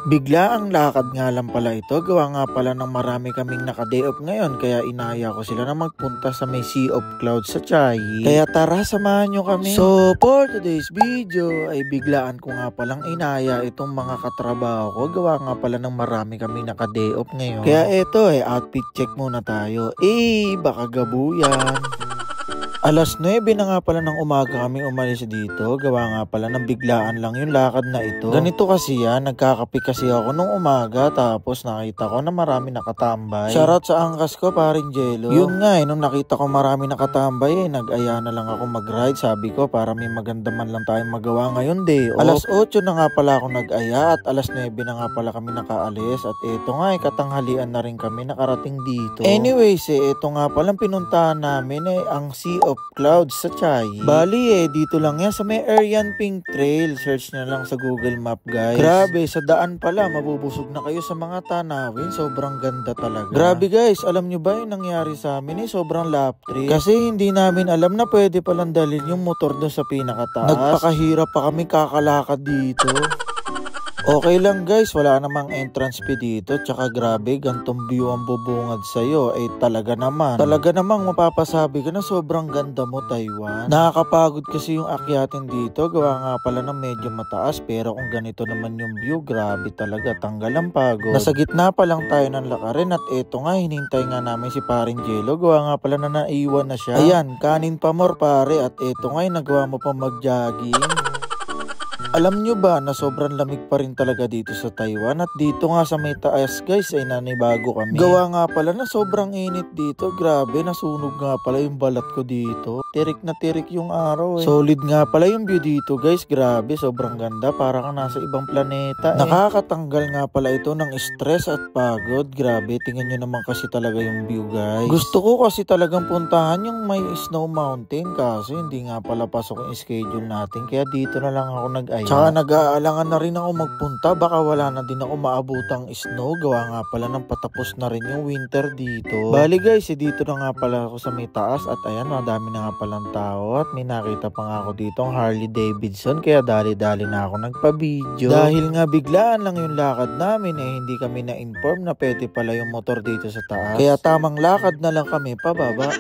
Bigla ang lakad nga lang pala ito. Gawa nga pala ng marami kaming naka-day off ngayon. Kaya inaya ko sila na magpunta sa may Sea of Clouds sa Chiayi. Kaya tara, samahan nyo kami. So for today's video ay biglaan ko nga palang inaya itong mga katrabaho ko. Gawa nga pala ng marami kaming naka-day off ngayon. Kaya eto outfit check muna tayo. Baka gabuyan. Alas 9 na nga pala ng umaga kami umalis dito. Gawa nga pala ng biglaan lang yung lakad na ito. Ganito kasi yan, nagkakape kasi ako nung umaga. Tapos nakita ko na marami nakatambay. Shoutout sa angkas ko, paring Jello. Yun nga nung nakita ko marami nakatambay nag-aya na lang ako mag-ride. Sabi ko para may maganda man lang tayong magawa ngayon day off. Alas 8 na nga pala ako nag-aya at alas 9 na nga pala kami nakaalis. At eto nga katanghalian na rin kami nakarating dito. Anyways eto nga palang pinuntahan namin ang Sea of Clouds sa Chiayi. Bali dito lang yan sa may Arian Pink Trail. Search na lang sa Google Map guys. Grabe, sa daan pala mabubusog na kayo sa mga tanawin. Sobrang ganda talaga. Grabe guys, alam nyo ba yung nangyari sa amin sobrang lap trip. Kasi hindi namin alam na pwede palang dalhin yung motor doon sa pinakataas. Nagpakahirap pa kami kakalakad dito. Okay lang guys, wala namang entrance fee dito. Tsaka grabe, gantong view ang bubungad sa'yo. Talaga namang mapapasabi ka na sobrang ganda mo, Taiwan. Nakakapagod kasi yung akyatin dito. Gawa nga pala ng medyo mataas. Pero kung ganito naman yung view, grabe talaga, tanggal ang pagod. Nasa gitna pa lang tayo ng lakarin. At eto nga, hinintay nga namin si paring Jello. Gawa nga pala na naiwan na siya. Ayan, kanin pa more pare. At eto nga, nagawa mo pa mag-jogging. Alam nyo ba na sobrang lamig pa rin talaga dito sa Taiwan? At dito nga sa may taas guys ay nanibago kami. Gawa nga pala na sobrang init dito. Grabe, nasunog nga pala yung balat ko dito. Tirik na tirik yung araw Solid nga pala yung view dito guys. Grabe, sobrang ganda. Para kang nasa ibang planeta Nakakatanggal nga pala ito ng stress at pagod. Grabe, tingnan nyo naman kasi talaga yung view guys. Gusto ko kasi talagang puntahan yung may snow mountain. Kaso hindi nga pala pasok yung schedule natin. Kaya dito na lang ako nag-aya. Tsaka nag-aalangan na rin ako magpunta. Baka wala na din ako maabutang snow. Gawa nga pala ng patapos na rin yung winter dito. Bali guys, dito na nga pala ako sa may taas. At ayan, madami na nga palang tao. At may nakita pa nga ako dito ang Harley Davidson. Kaya dali-dali na ako nagpa-video. Dahil nga biglaan lang yung lakad namin hindi kami na-inform na pwede pala yung motor dito sa taas. Kaya tamang lakad na lang kami pababa.